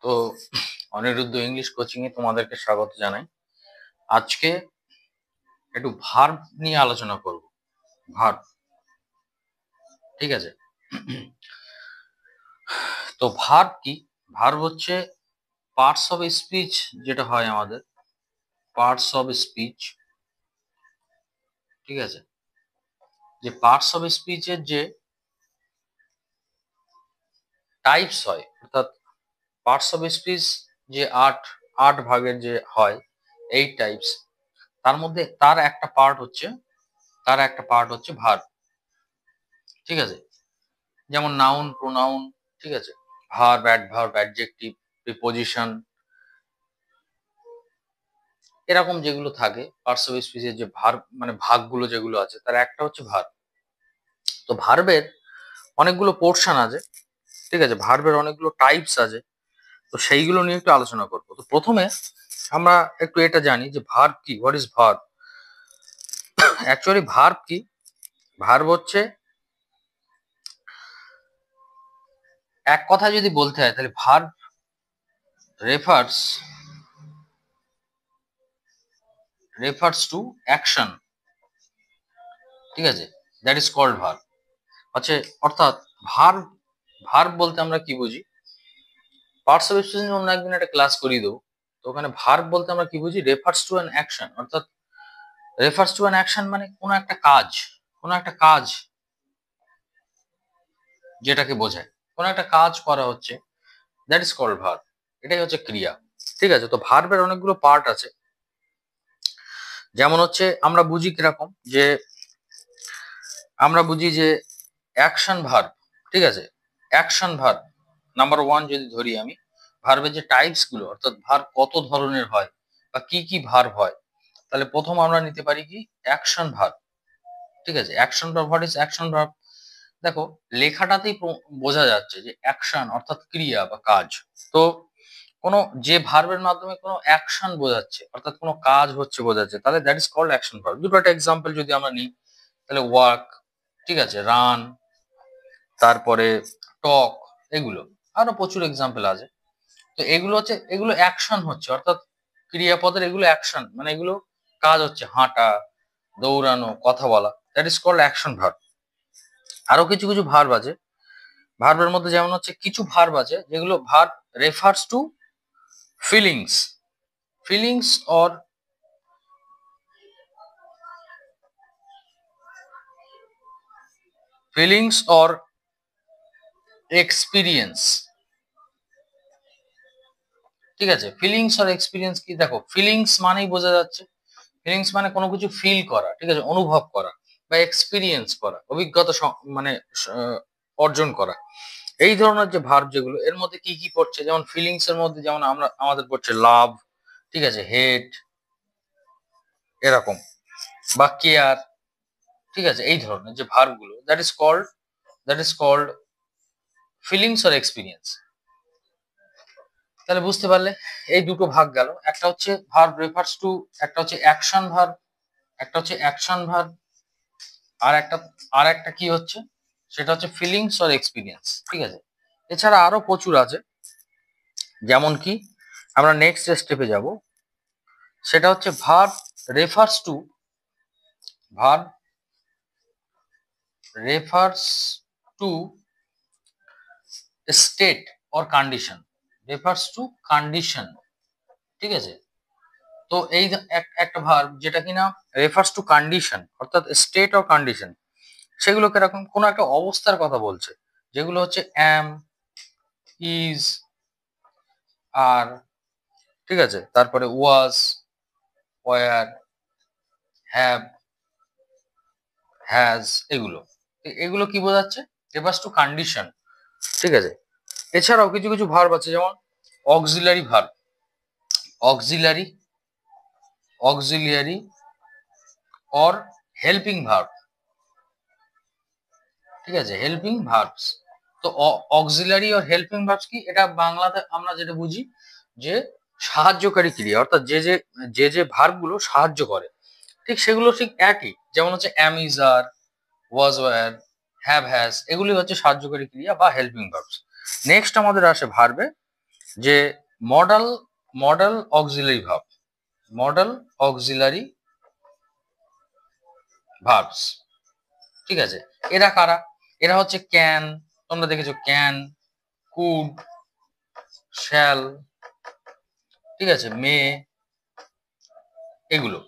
তো Aniruddha English coaching এ তোমাদেরকে স্বাগত জানাই। আজকে একটু ভার্ব নিয়ে আলোচনা করব। ভার্ব, ঠিক আছে। তো ভার্ব কি? ভার্ব হচ্ছে পার্টস অফ স্পিচ, যেটা হয় আমাদের পার্টস অফ স্পিচ, ঠিক আছে। যে পার্টস অফ স্পিচের যে টাইপস হয়, অর্থাৎ পার্টস অফ স্পিচ যে আট আট ভাগের যে হয়, 8 টাইপস, তার মধ্যে তার একটা পার্ট হচ্ছে ভার্ব, ঠিক আছে। যেমন নাউন, প্রোনাউন, ঠিক আছে, ভার্ব, অ্যাডভার্ব, অ্যাডজেক্টিভ, প্রিপোজিশন, এরকম যেগুলো থাকে পার্টস অফ স্পিচের যে ভার্ব মানে ভাগগুলো যেগুলো আছে, তার একটা হচ্ছে ভার্ব। তো ভার্বের অনেকগুলো পোর্শন আছে, ঠিক আছে, ভার্বের অনেকগুলো টাইপস আছে। তো সেইগুলো নিয়ে একটু আলোচনা করবো। তো প্রথমে আমরা একটু এটা জানি যে ভার্ব কি, what is verb. Actually verb কি? ভার্ব হচ্ছে, এক কথা যদি বলতে হয় তাহলে ভার্ব রেফার্স টু অ্যাকশন, ঠিক আছে, দ্যাট ইজ কল্ড ভার্ব। আচ্ছা, অর্থাৎ ভার্ব ভার্ব বলতে আমরা কি বুঝি? পার্টস অফ স্পিচ অন্য একদিন একটা ক্লাস করিয়ে দেবো। তো ওখানে ভার্ব বলতে আমরা কি বুঝি? রেফার্স টু অ্যান অ্যাকশন, অর্থাৎ রেফার্স টু অ্যান অ্যাকশন মানে কোনো একটা কাজ যেটাকে বোঝায়, কোনো একটা কাজ করা হচ্ছে, দ্যাট ইজ কল্ড ভার্ব। এটাই হচ্ছে ক্রিয়া, ঠিক আছে। তো ভার্বের অনেকগুলো পার্ট আছে। যেমন হচ্ছে আমরা বুঝি কিরকম, যে আমরা বুঝি যে অ্যাকশন ভার্ব, ঠিক আছে। অ্যাকশন ভার্ব নাম্বার 1 যদি ধরি আমি, ভার্বের যে টাইপস গুলো, অর্থাৎ ভার্ব কত ধরনের হয় বা কি কি ভার্ব হয়, তাহলে প্রথম আমরা নিতে পারি কি, অ্যাকশন ভার্ব, ঠিক আছে। Action verb, what is action verb? দেখো, লেখাটাতেই বোঝা যাচ্ছে যে অ্যাকশন অর্থাৎ ক্রিয়া বা কাজ। তো কোনো যে ভার্বের মাধ্যমে কোনো অ্যাকশন বোঝাচ্ছে, অর্থাৎ কোনো কাজ হচ্ছে বোঝাচ্ছে, তাহলে that is called action verb. দুটো একটা এক্সাম্পল যদি আমরা নিই, তাহলে ওয়ার্ক, ঠিক আছে, রান, তারপরে টক, এগুলো আরো প্রচুর এক্সাম্পল আছে। তো এগুলো অ্যাকশন হচ্ছে, অর্থাৎ ক্রিয়াপদের এগুলো অ্যাকশন, মানে এগুলো কাজ হচ্ছে, হাঁটা, দৌড়ানো, কথা বলা, that is called action verb. আরো কিছু কিছু ভার্ব আছে ভার্বের মধ্যে, যেমন হচ্ছে কিছু ভার্ব আছে যেগুলো verb refers to feelings, feelings or experience, ঠিক আছে। ফিলিংস অর এক্সপিরিয়েন্স কি? দেখো, ফিলিংস মানেই বোঝা যাচ্ছে, ফিলিংস মানে কোনো কিছু ফিল করা, ঠিক আছে, অনুভব করা, বা এক্সপিরিয়েন্স করা, অভিজ্ঞতা মানে অর্জন করা। এই ধরনের যে ভার্ব যেগুলো, এর মধ্যে কি কি পড়ছে? যেমন ফিলিংস এর মধ্যে যেমন আমাদের পড়ছে লাভ, ঠিক আছে, হেট, এরকম, বা কেয়ার, ঠিক আছে। এই ধরনের যে ভার্ব গুলো, that is called feelings or experience. তাহলে বুঝতে পারলে এই দুটো ভাগ গেল। একটা হচ্ছে ভার্ব রেফার্স টু, একটা হচ্ছে অ্যাকশন ভার্ব, আর একটা কি হচ্ছে, সেটা হচ্ছে ফিলিংস অর এক্সপিরিয়েন্স, ঠিক আছে। এছাড়া আরো প্রচুর আছে। যেমন কি, আমরা নেক্সট স্টেপে যাব, সেটা হচ্ছে refers to verb refers to state or condition, refers to condition, ঠিক আছে। তো এই একটা ভার্ব যেটা কিনা রেফার্স টু কন্ডিশন, অর্থাৎ স্টেট অর কন্ডিশন, সেগুলো কিরকম? কোনো একটা অবস্থার কথা বলছে, যেগুলো হচ্ছে অ্যাম, ইজ, আর, ঠিক আছে, তারপরে ওয়াজ, ওয়ার, হ্যাভ, হ্যাজ, এগুলো এগুলো কি বোঝাচ্ছে? রেফার্স টু কন্ডিশন, ঠিক আছে। এছাড়াও কিছু কিছু ভার্ব আছে, যেমন auxiliary verb, auxiliary auxiliary or helping verb, ঠিক আছে, হেল্পিং ভার্বস। তো অক্সিলারি অর হেল্পিং ভার্বস কি? এটা বাংলাতে আমরা যেটা বুঝি যে সাহায্যকারী ক্রিয়া, অর্থাৎ যে ভার্ব গুলো সাহায্য করে, ঠিক সেগুলো ঠিক একই। যেমন হচ্ছে am, is, are, was, were, have, has, এগুলি হচ্ছে সাহায্যকারী ক্রিয়া বা হেল্পিং ভার্বস। নেক্সট আমাদের আসে ভার্বে যে model model auxiliary verb, modal auxiliary verbs, ঠিক আছে। এরা কারা? এরা হচ্ছে ক্যান, তোমরা দেখেছো ক্যান, কুড, শ্যাল, ঠিক আছে, মে, এগুলো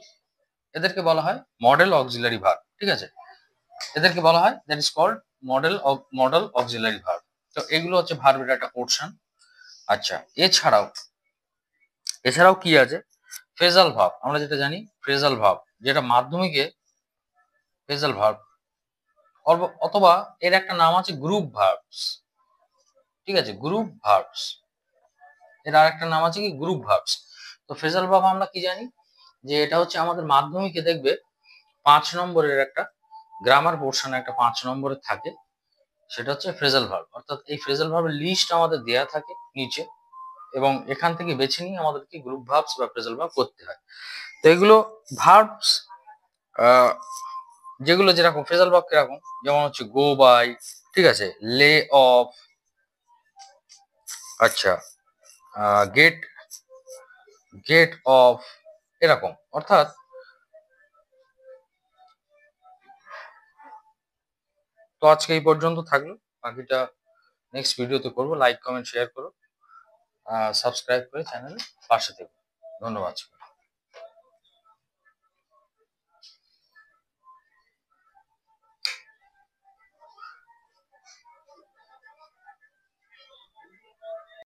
এদেরকে বলা হয় মডেল অক্সিলারি ভার্ব, ঠিক আছে। এদেরকে বলা হয় that is called modal auxiliary verb. তো এগুলো হচ্ছে ভার্বের একটা পোর্শন। আচ্ছা, এছাড়াও কি আছে? ফ্রেজাল ভার্ব, আমরা যেটা জানি ফ্রেজাল ভার্ব, যেটা মাধ্যমিকে ফ্রেজাল ভার্ব, অথবা এর একটা নাম আছে গ্রুপ ভার্বস, ঠিক আছে, গ্রুপ ভার্বস। এর আরেকটা নাম আছে কি গ্রুপ ভার্বস। তো ফ্রেজাল ভার্ব আমরা কি জানি যে এটা হচ্ছে আমাদের মাধ্যমিকে দেখবে 5 নম্বরের একটা গ্রামার পোর্শন একটা 5 নম্বরের থাকে, সেটা হচ্ছে ফ্রেজাল ভার্ব। অর্থাৎ এই ফ্রেজাল ভার্বের লিস্ট আমাদের দেয়া থাকে নিচে, এবং এখান থেকে বেছে নিয়ে আমাদেরকে গ্রুপ ভার্বস বা ফ্রেজাল ভার্ব করতে হয়। তো এগুলো ভার্বস যেগুলো যেরকম ফ্রেজাল ভার্ব কিরকম, যেমন হচ্ছে গো বাই, ঠিক আছে, লে অফ, আচ্ছা, গেট গেট অফ, এরকম। অর্থাৎ তো আজকে এই পর্যন্ত থাকলো, বাকিটা নেক্সট ভিডিওতে করবো। লাইক কমেন্ট শেয়ার করো, সাবস্ক্রাইব করে চ্যানেলে পাশে থেকো। ধন্যবাদ।